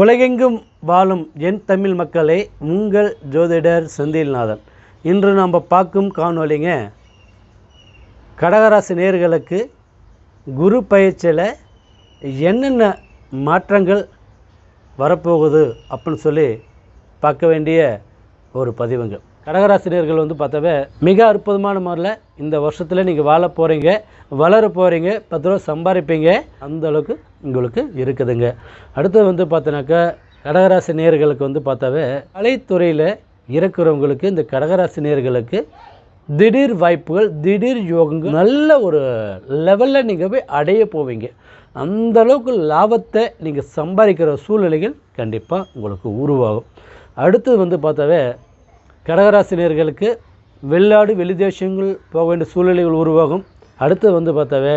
உலகெங்கும் வாழும் என் தமிழ் மக்களே, உங்கள் ஜோதிடர் செந்தில்நாதன். இன்று நாம் பார்க்கும் காணொலிங்க, கடகராசி நேயர்களுக்கு குரு பயிற்சியில் என்னென்ன மாற்றங்கள் வரப்போகுது அப்படின்னு சொல்லி பார்க்க வேண்டிய ஒரு பதிவுங்க. கடகராசினியர்கள் பார்த்தாவே மிக அற்புதமான முறையில் இந்த வருஷத்தில் நீங்கள் வாழ போகிறீங்க, வளர போகிறீங்க, 10 ரூபா சம்பாதிப்பீங்க, அந்த அளவுக்கு உங்களுக்கு இருக்குதுங்க. அடுத்து பார்த்தோன்னாக்கா கடகராசி நேயர்களுக்கு பார்த்தாவே கலைத்துறையில் இருக்கிறவங்களுக்கு, இந்த கடகராசி நேயர்களுக்கு திடீர் வாய்ப்புகள், திடீர் யோகங்கள் நல்ல ஒரு லெவலில் நீங்கள் போய் அடைய போவீங்க. அந்தளவுக்கு லாபத்தை நீங்கள் சம்பாதிக்கிற சூழ்நிலைகள் கண்டிப்பாக உங்களுக்கு உருவாகும். அடுத்து பார்த்தாவே கடகராசினியர்களுக்கு வெளிநாடு வெளிதேசங்கள் போக வேண்டிய சூழ்நிலைகள் உருவாகும். அடுத்து பார்த்தாவே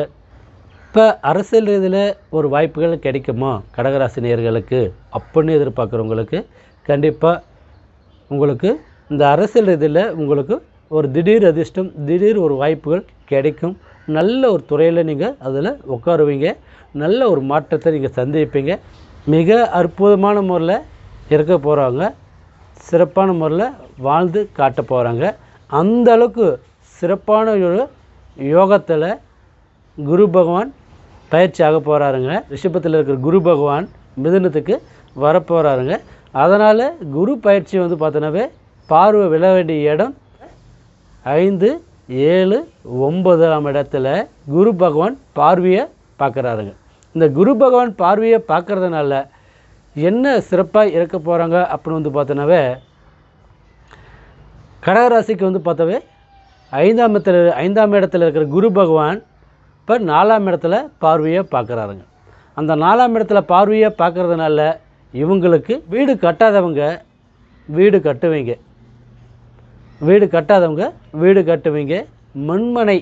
இப்போ அரசியல் ரீதியில் ஒரு வாய்ப்புகள் கிடைக்குமா கடகராசினியர்களுக்கு அப்படின்னு எதிர்பார்க்குறவங்களுக்கு கண்டிப்பாக உங்களுக்கு இந்த அரசியல் ரீதியில் உங்களுக்கு ஒரு திடீர் அதிர்ஷ்டம், திடீர் ஒரு வாய்ப்புகள் கிடைக்கும். நல்ல ஒரு துறையில் நீங்கள் அதில் உட்காருவீங்க, நல்ல ஒரு மாற்றத்தை நீங்கள் சந்திப்பீங்க. மிக அற்புதமான முறையில் இருக்க போகிறாங்க, சிறப்பான முறையில் வாழ்ந்து காட்ட போகிறாங்க. அந்த அளவுக்கு சிறப்பான ஒரு யோகத்தில் குரு பகவான் பயிற்சி ஆக போகிறாருங்க. ரிஷபத்தில் இருக்கிற குரு பகவான் மிதுனத்துக்கு வரப்போகிறாருங்க. அதனால் குரு பயிற்சி பார்த்தோன்னாவே பார்வை விழ வேண்டிய இடம் 5, 7, 9ஆம் இடத்துல குரு பகவான் பார்வையை பார்க்குறாருங்க. இந்த குரு பகவான் பார்வையை பார்க்குறதுனால என்ன சிறப்பாக இருக்க போகிறாங்க அப்படின்னு பார்த்தோன்னாவே கடகராசிக்கு பார்த்தாவே 5ஆம் இடத்துல இருக்கிற குரு பகவான் இப்போ 4ஆம் இடத்துல பார்வையை பார்க்குறாருங்க. அந்த 4ஆம் இடத்துல பார்வையை பார்க்குறதுனால இவங்களுக்கு வீடு கட்டாதவங்க வீடு கட்டுவீங்க, வீடு கட்டாதவங்க வீடு கட்டுவீங்க, மண்மனை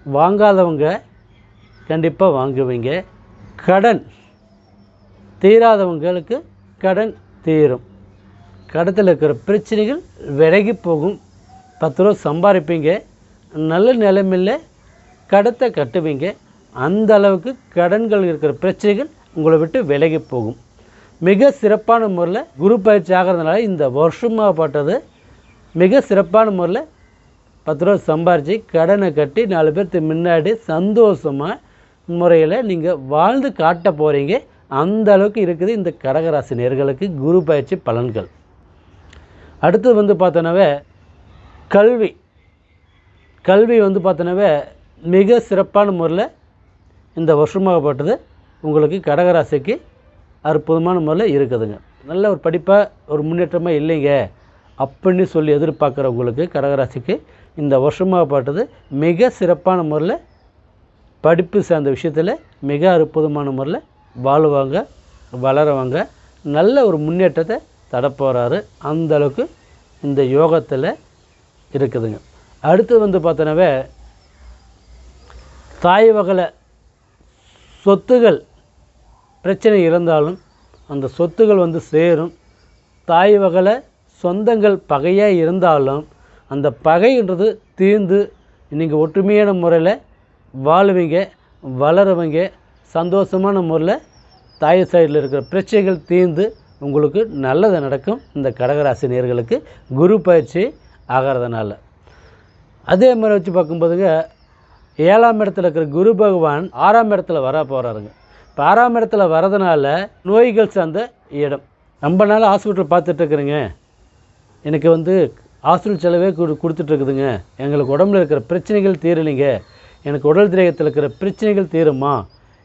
வாங்காதவங்க கண்டிப்பாக வாங்குவீங்க, கடன் தீராதவங்களுக்கு கடன் தீரும், கடத்தில் இருக்கிற பிரச்சனைகள் விலகி போகும், 10 ரூபா சம்பாதிப்பீங்க, நல்ல நிலைமையில் கடத்தை கட்டுவீங்க. அந்த அளவுக்கு கடன்கள் இருக்கிற பிரச்சனைகள் உங்களை விட்டு விலகி போகும். மிக சிறப்பான முறையில் குரு பயிற்சி ஆகிறதுனால இந்த வருஷமாகப்பட்டது மிக சிறப்பான முறையில் 10 ரூபா சம்பாரித்து கடனை கட்டி 4 பேருக்கு முன்னாடி சந்தோஷமாக முறையில் நீங்கள் வாழ்ந்து காட்ட போகிறீங்க. அந்த அளவுக்கு இருக்குது இந்த கடகராசி நேயர்களுக்கு குரு பயிற்சி பலன்கள். அடுத்து பார்த்தோன்னாவே கல்வி பார்த்தோன்னாவே மிக சிறப்பான முறையில் இந்த வருஷமாகப்பட்டது உங்களுக்கு கடகராசிக்கு அற்புதமான முறையில் இருக்குதுங்க. நல்ல ஒரு படிப்பாக ஒரு முன்னேற்றமாக இல்லைங்க அப்படின்னு சொல்லி எதிர்பார்க்குறவங்களுக்கு கடகராசிக்கு இந்த வருஷமாகப்பட்டது மிக சிறப்பான முறையில் படிப்பு சார்ந்த விஷயத்தில் மிக அற்புதமான முறையில் வாழுவாங்க, வளருவாங்க, நல்ல ஒரு முன்னேற்றத்தை தடப்போகிறாரு. அந்தளவுக்கு இந்த யோகத்தில் இருக்குதுங்க. அடுத்து பார்த்தோன்னாவே தாய் வகையில் சொத்துகள் பிரச்சனை இருந்தாலும் அந்த சொத்துகள் சேரும். தாய் வகையில் சொந்தங்கள் பகையாக இருந்தாலும் அந்த பகைன்றது தீர்ந்து நீங்கள் ஒற்றுமையான முறையில் வாழுவீங்க, வளருவீங்க, சந்தோஷமான முறையில் தாய் சைடில் இருக்கிற பிரச்சனைகள் தீர்ந்து உங்களுக்கு நல்லது நடக்கும். இந்த கடகராசி நேயர்களுக்கு குரு பயிற்சி ஆகிறதுனால அதே மாதிரி வச்சு பார்க்கும்போதுங்க 7ஆம் இடத்துல இருக்கிற குரு பகவான் 6ஆம் இடத்துல வர போகிறாருங்க. இப்போ 6ஆம் இடத்துல வரதுனால நோய்கள் சார்ந்த இடம், ரொம்ப நாள் ஹாஸ்பிட்டல் பார்த்துட்ருக்குறேங்க, எனக்கு ஹாஸ்பிட்டல் செலவே கொடுத்துட்ருக்குதுங்க, எங்களுக்கு உடம்புல இருக்கிற பிரச்சனைகள் தீரலைங்க, எனக்கு உடல் திரேகத்தில் இருக்கிற பிரச்சனைகள் தீருமா,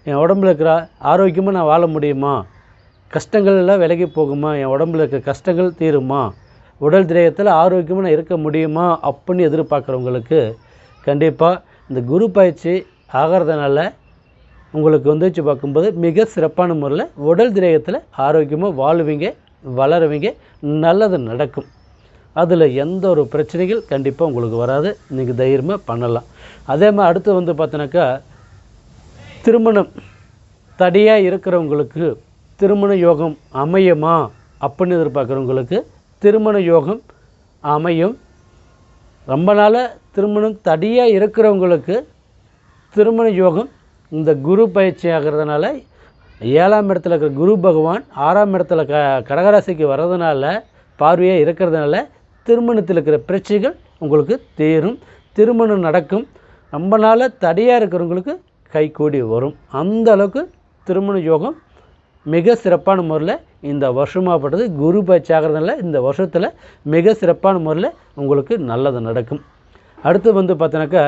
என் உடம்புல இருக்கிற ஆரோக்கியமாக நான் வாழ முடியுமா, கஷ்டங்கள் எல்லாம் விலகி போகுமா, என் உடம்புல இருக்கிற கஷ்டங்கள் தீருமா, உடல் திரேகத்தில் ஆரோக்கியமாக நான் இருக்க முடியுமா அப்படின்னு எதிர்பார்க்குறவங்களுக்கு கண்டிப்பாக இந்த குரு பயிற்சி ஆகிறதுனால உங்களுக்கு வச்சு பார்க்கும்போது மிக சிறப்பான முறையில் உடல் திரேகத்தில் ஆரோக்கியமாக வாழுவீங்க, வளருவீங்க, நல்லது நடக்கும். அதில் எந்த ஒரு பிரச்சனைகள் கண்டிப்பாக உங்களுக்கு வராது, நீங்கள் தைரியமாக பண்ணலாம். அதே மாதிரி அடுத்து பார்த்தோன்னாக்கா திருமணம் தடையாக இருக்கிறவங்களுக்கு திருமண யோகம் அமையுமா அப்படின்னு எதிர்பார்க்குறவங்களுக்கு திருமண யோகம் அமையும். ரொம்ப நாளாக திருமணம் தடையாக இருக்கிறவங்களுக்கு திருமண யோகம் இந்த குரு பயிற்சி ஆகிறதுனால 7ஆம் இடத்துல இருக்கிற குரு பகவான் 6ஆம் இடத்துல கடகராசிக்கு வர்றதுனால பார்வையாக இருக்கிறதுனால திருமணத்தில் இருக்கிற பிரச்சனைகள் உங்களுக்கு தீரும், திருமணம் நடக்கும். ரொம்ப நாளாக தடையாக இருக்கிறவங்களுக்கு கைகூடி வரும். அந்த அளவுக்கு திருமண யோகம் மிக சிறப்பான முறையில் இந்த வருஷமாகப்பட்டது குரு பயிற்சி ஆகிறதுனால இந்த வருஷத்தில் மிக சிறப்பான முறையில் உங்களுக்கு நல்லது நடக்கும். அடுத்து பார்த்தீங்கன்னாக்கா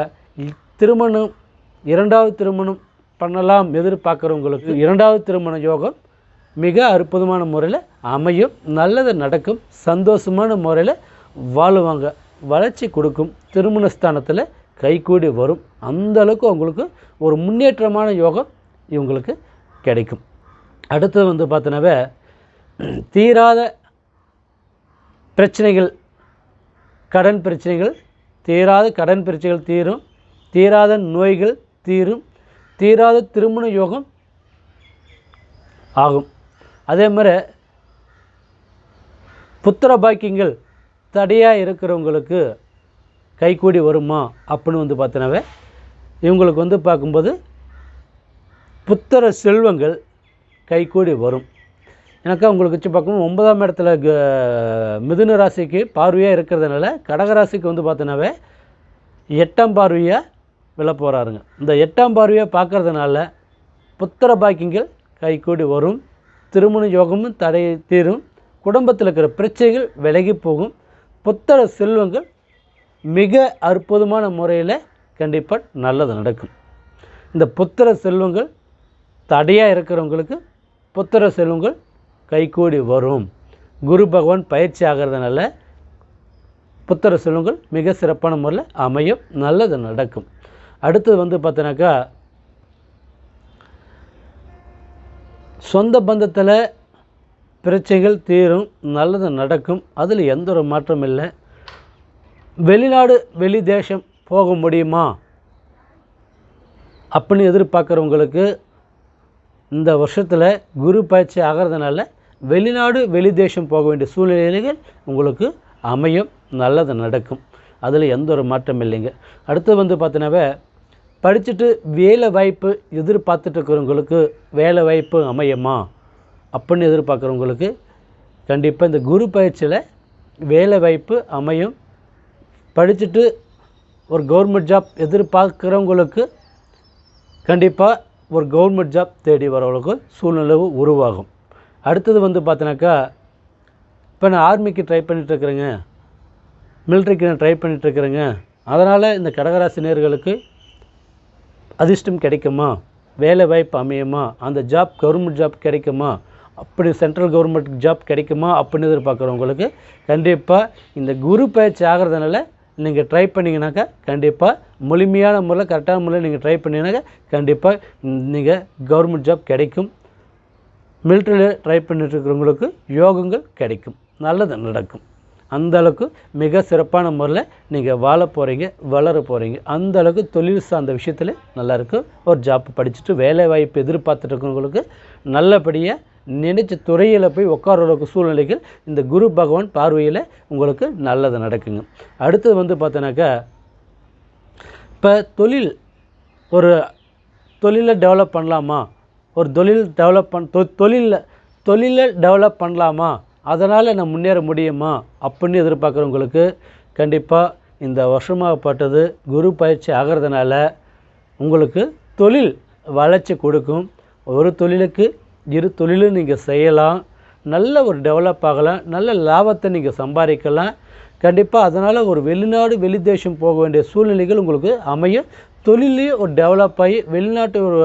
திருமணம் 2வது திருமணம் பண்ணலாம் எதிர்பார்க்குறவங்களுக்கு 2வது திருமண யோகம் மிக அற்புதமான முறையில் அமையும், நல்லது நடக்கும், சந்தோஷமான முறையில் வாழுவாங்க, வளர்ச்சி கொடுக்கும், திருமண ஸ்தானத்தில் கைகூடி வரும். அந்த அளவுக்கு உங்களுக்கு ஒரு முன்னேற்றமான யோகம் இவங்களுக்கு கிடைக்கும். அடுத்தது பார்த்தோன்னாவே தீராத பிரச்சனைகள், கடன் பிரச்சனைகள் தீராத கடன் பிரச்சனைகள் தீரும், தீராத நோய்கள் தீரும், தீராத திருமண யோகம் ஆகும். அதே மாதிரி புத்திர பாக்கியங்கள் தடையாக இருக்கிறவங்களுக்கு கைகூடி வருமா அப்படின்னு பார்த்தோன்னாவே இவங்களுக்கு பார்க்கும்போது புத்திர செல்வங்கள் கைகூடி வரும். எனக்கா உங்களுக்கு வச்சு பார்க்கும்போது 9ஆம் இடத்துல மிதுன ராசிக்கு பார்வையாக இருக்கிறதுனால கடகராசிக்கு பார்த்தோன்னாவே 8ஆம் பார்வையாக விழ போகிறாருங்க. இந்த 8ஆம் பார்வையாக பார்க்கறதுனால புத்திர பாக்கியங்கள் கைகூடி வரும், திருமண யோகமும் தடை தீரும், குடும்பத்தில் இருக்கிற பிரச்சனைகள் விலகி போகும், புத்திர செல்வங்கள் மிக அற்புதமான முறையில் கண்டிப்பாக நல்லது நடக்கும். இந்த புத்திர செல்வங்கள் தடையாக இருக்கிறவங்களுக்கு புத்திர செல்வங்கள் கைகூடி வரும். குரு பகவான் பயிற்சி ஆகிறதுனால புத்திர செல்வங்கள் மிக சிறப்பான முறையில் அமையும், நல்லது நடக்கும். அடுத்தது பார்த்தோன்னாக்கா சொந்த பந்தத்தில் பிரச்சனைகள் தீரும், நல்லது நடக்கும், அதில் எந்த ஒரு மாற்றம் இல்லை. வெளிநாடு வெளி தேசம் போக முடியுமா அப்படின்னு எதிர்பார்க்குறவங்களுக்கு இந்த வருஷத்தில் குரு பயிற்சி ஆகிறதுனால வெளிநாடு வெளி தேசம் போக வேண்டிய சூழ்நிலைகள் உங்களுக்கு அமையும், நல்லது நடக்கும், அதில் எந்த ஒரு மாற்றம் இல்லைங்க. அடுத்து பார்த்தோன்னாவே படிச்சுட்டு வேலை வாய்ப்பு எதிர்பார்த்துட்டு இருக்கிறவங்களுக்கு வேலை வாய்ப்பு அமையுமா அப்படின்னு எதிர்பார்க்குறவங்களுக்கு கண்டிப்பாக இந்த குரு பயிற்சியில் வேலை வாய்ப்பு அமையும். படிச்சுட்டு ஒரு கவர்மெண்ட் ஜாப் எதிர்பார்க்குறவங்களுக்கு கண்டிப்பாக ஒரு கவர்மெண்ட் ஜாப் தேடி வரவங்களுக்கு சூழ்நிலை உருவாகும். அடுத்தது பார்த்தோன்னாக்கா இப்போ நான் ஆர்மிக்கு ட்ரை பண்ணிகிட்ருக்குறேங்க, மிலிட்ரிக்கு நான் ட்ரை பண்ணிகிட்ருக்குறேங்க, அதனால் இந்த கடகராசி நேயர்களுக்கு அதிர்ஷ்டம் கிடைக்குமா, வேலை வாய்ப்பு அமையுமா, அந்த ஜாப் கவர்மெண்ட் ஜாப் கிடைக்குமா, அப்படி சென்ட்ரல் கவர்மெண்ட் ஜாப் கிடைக்குமா அப்படின்னு எதிர்பார்க்குறவங்களுக்கு கண்டிப்பாக இந்த குரு பயிற்சி ஆகிறதுனால நீங்கள் ட்ரை பண்ணிங்கனாக்கா கண்டிப்பாக முழுமையான முறையில் கரெக்டான முறையில் நீங்கள் ட்ரை பண்ணிங்கனாக்கா கண்டிப்பாக நீங்கள் கவர்மெண்ட் ஜாப் கிடைக்கும். மிலிட்ரியில் ட்ரை பண்ணிட்டுருக்கிறவங்களுக்கு யோகங்கள் கிடைக்கும், நல்லது நடக்கும். அந்தளவுக்கு மிக சிறப்பான முறையில் நீங்கள் வாழ போகிறீங்க, வளர போகிறீங்க. அந்தளவுக்கு தொழில் சார்ந்த விஷயத்தில் நல்லாயிருக்கும். ஒரு ஜாப் படிச்சுட்டு வேலை வாய்ப்பு எதிர்பார்த்துட்டு இருக்கிறவங்களுக்கு நல்லபடியாக நினைச்ச துறையில் போய் உட்கார அளவுக்கு சூழ்நிலைகள் இந்த குரு பகவான் பார்வையில் உங்களுக்கு நல்லது நடக்குங்க. அடுத்தது பார்த்தோன்னாக்கா இப்போ ஒரு தொழிலை டெவலப் பண்ணலாமா, ஒரு தொழிலை டெவலப் பண்ணலாமா, அதனால் நான் முன்னேற முடியுமா அப்படின்னு எதிர்பார்க்குறவங்களுக்கு கண்டிப்பாக இந்த வருஷமாகப்பட்டது குரு பயிற்சி ஆகிறதுனால உங்களுக்கு தொழில் வளர்ச்சி கொடுக்கும். ஒரு தொழிலுக்கு 2 தொழிலும் நீங்கள் செய்யலாம், நல்ல ஒரு டெவலப் ஆகலாம், நல்ல லாபத்தை நீங்கள் சம்பாதிக்கலாம். கண்டிப்பாக அதனால் ஒரு வெளிநாடு வெளி தேசம் போக வேண்டிய சூழ்நிலைகள் உங்களுக்கு அமையும். தொழிலையும் ஒரு டெவலப் ஆகி வெளிநாட்டு ஒரு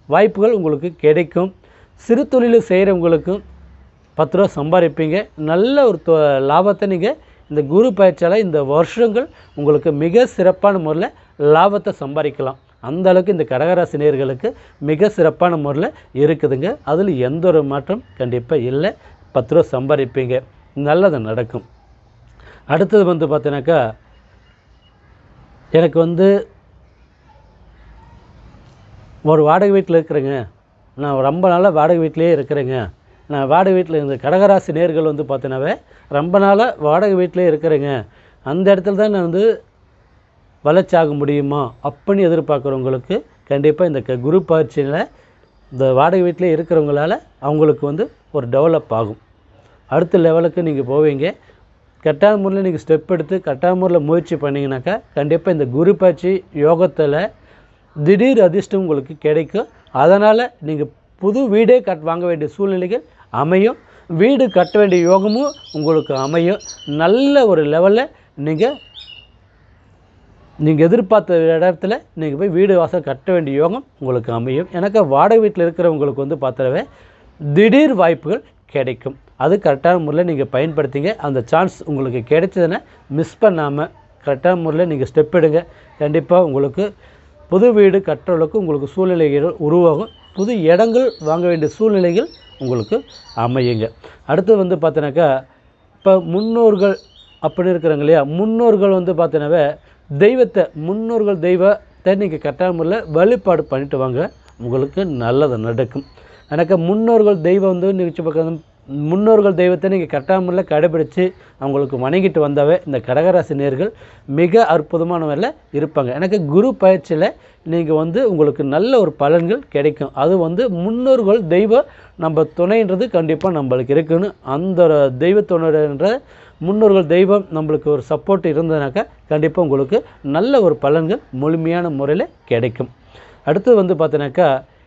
வாய்ப்புகள் உங்களுக்கு கிடைக்கும். சிறு தொழில் செய்கிறவங்களுக்கும் 10 ரூபா சம்பாதிப்பீங்க, நல்ல ஒரு லாபத்தை நீங்கள் இந்த குரு பயிற்சியால் இந்த வருஷங்கள் உங்களுக்கு மிக சிறப்பான முறையில் லாபத்தை சம்பாதிக்கலாம். அந்த அளவுக்கு இந்த கடகராசி நேயர்களுக்கு மிக சிறப்பான முறையில் இருக்குதுங்க. அதில் எந்த ஒரு மாற்றம் கண்டிப்பாக இல்லை. 10 ரூபா சம்பாதிப்பீங்க, நல்லது நடக்கும். அடுத்தது பார்த்தீங்கன்னாக்கா எனக்கு ஒரு வாடகை வீட்டில் இருக்கிறேங்க, நான் ரொம்ப நாளாக வாடகை வீட்டிலே இருக்கிறேங்க, நான் வாடகை வீட்டில் இந்த கடகராசி நேயர்கள் பார்த்தீங்கன்னாவே ரொம்ப நாளாக வாடகை வீட்டிலே இருக்கிறேங்க, அந்த இடத்துல தான் நான் வளர்ச்சாக முடியுமா அப்படின்னு எதிர்பார்க்குறவங்களுக்கு கண்டிப்பாக இந்த குரு பயிற்சியில் இந்த வாடகை வீட்டிலே இருக்கிறவங்களால அவங்களுக்கு வந்து ஒரு டெவலப் ஆகும். அடுத்த லெவலுக்கு நீங்கள் போவீங்க. கரெக்டான முறையில் நீங்கள் ஸ்டெப் எடுத்து கரெக்டான முறையில் முயற்சி பண்ணிங்கனாக்கா கண்டிப்பாக இந்த குரு பயிற்சி யோகத்தில் திடீர் அதிர்ஷ்டம் உங்களுக்கு கிடைக்கும். அதனால் நீங்கள் புது வீடே வாங்க வேண்டிய சூழ்நிலைகள் அமையும். வீடு கட்ட வேண்டிய யோகமும் உங்களுக்கு அமையும். நல்ல ஒரு லெவலில் நீங்கள் எதிர்பார்த்த இடத்துல நீங்கள் போய் வீடு வாசல் கட்ட வேண்டிய யோகம் உங்களுக்கு அமையும். எனக்கு வாடகை வீட்டில் இருக்கிறவங்களுக்கு வந்து பார்த்தாவே திடீர் வாய்ப்புகள் கிடைக்கும். அது கரெக்டான முறையில் நீங்கள் பயன்படுத்திங்க. அந்த சான்ஸ் உங்களுக்கு கிடைச்சதுன்னா மிஸ் பண்ணாமல் கரெக்டான முறையில் நீங்கள் ஸ்டெப் எடுங்க. கண்டிப்பாக உங்களுக்கு புது வீடு கட்டுறதுக்கு உங்களுக்கு சூழ்நிலைகள் உருவாகும். புது இடங்கள் வாங்க வேண்டிய சூழ்நிலைகள் உங்களுக்கு அமையுங்க. அடுத்து வந்து பார்த்தீங்கன்னாக்கா இப்போ முன்னோர்கள் அப்படின்னு இருக்கிறாங்க இல்லையா, முன்னோர்கள் வந்து பார்த்தீங்கன்னாவே முன்னோர்கள் தெய்வத்தை நீங்கள் கரெக்டான முறையில் வழிபாடு பண்ணிட்டு வாங்க, உங்களுக்கு நல்லது நடக்கும். எனக்கு முன்னோர்கள் தெய்வம் வந்து நீங்கள் முன்னோர்கள் தெய்வத்தை நீங்கள் கரெக்டான முறையில் கடைபிடித்து அவங்களுக்கு வணங்கிட்டு வந்தாவே இந்த கடகராசி நேயர்கள் மிக அற்புதமான முறையில் இருப்பாங்க. எனக்கு குரு பயிற்சியில் நீங்கள் வந்து உங்களுக்கு நல்ல ஒரு பலன்கள் கிடைக்கும். அது வந்து முன்னோர்கள் தெய்வம் நம்ம துணைன்றது கண்டிப்பாக நம்மளுக்கு இருக்குன்னு அந்த தெய்வத்துணைன்ற முன்னோர்கள் தெய்வம் நம்மளுக்கு ஒரு சப்போர்ட் இருந்ததுனாக்கா கண்டிப்பாக உங்களுக்கு நல்ல ஒரு பலன்கள் முழுமையான முறையில் கிடைக்கும். அடுத்து வந்து பார்த்தீங்கன்னாக்கா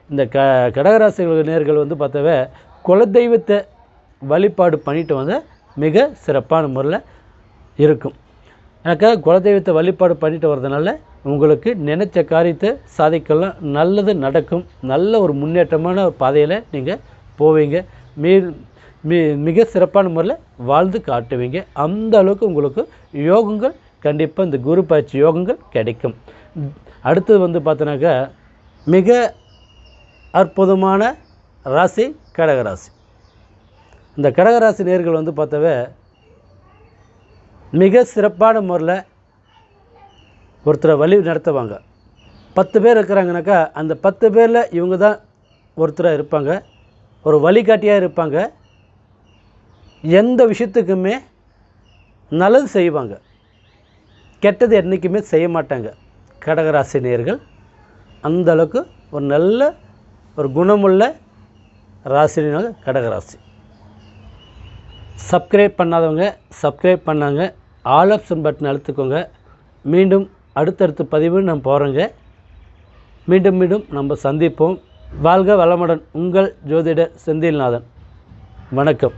இந்த கடகராசி நேயர்கள் வந்து பார்த்தாவே குலதெய்வத்தை வழிபாடு பண்ணிட்டு வந்து மிக சிறப்பான முறையில் இருக்கும். எனக்கு குலதெய்வத்தை வழிபாடு பண்ணிட்டு வர்றதுனால உங்களுக்கு நினைச்ச காரியத்தை சாதிக்கலாம், நல்லது நடக்கும். நல்ல ஒரு முன்னேற்றமான ஒரு பாதையில் நீங்கள் போவீங்க. மிக சிறப்பான முறையில் வாழ்ந்து காட்டுவீங்க. அந்த அளவுக்கு உங்களுக்கு யோகங்கள் கண்டிப்பாக இந்த குரு பயிற்சி யோகங்கள் கிடைக்கும். அடுத்தது வந்து பார்த்தோன்னாக்கா மிக அற்புதமான ராசி கடகராசி. இந்த கடகராசி நேயர்கள் வந்து பார்த்தாவே மிக சிறப்பான முறையில் ஒருத்தரை வழி நடத்துவாங்க. 10 பேர் இருக்கிறாங்கனாக்கா அந்த 10 பேரில் இவங்க தான் ஒருத்தராக இருப்பாங்க, ஒரு வழிகாட்டியாக இருப்பாங்க. எந்த விஷயத்துக்குமே நல்லது செய்வாங்க, கெட்டது என்றைக்குமே செய்ய மாட்டாங்க. கடகராசி நேயர்கள் அந்த அளவுக்கு ஒரு நல்ல ஒரு குணமுள்ள ராசினால கடகராசி. சப்ஸ்கிரைப் பண்ணாதவங்க சப்ஸ்கிரைப் பண்ணாங்க, ஆல் ஆப்ஷன் பட்டன் அழுத்துக்கோங்க. மீண்டும் அடுத்தடுத்த பதிவு நம்ம போகிறோங்க. மீண்டும் நம்ம சந்திப்போம். வாழ்க வளமுடன். உங்கள் ஜோதிடர் செந்தில்நாதன். வணக்கம்.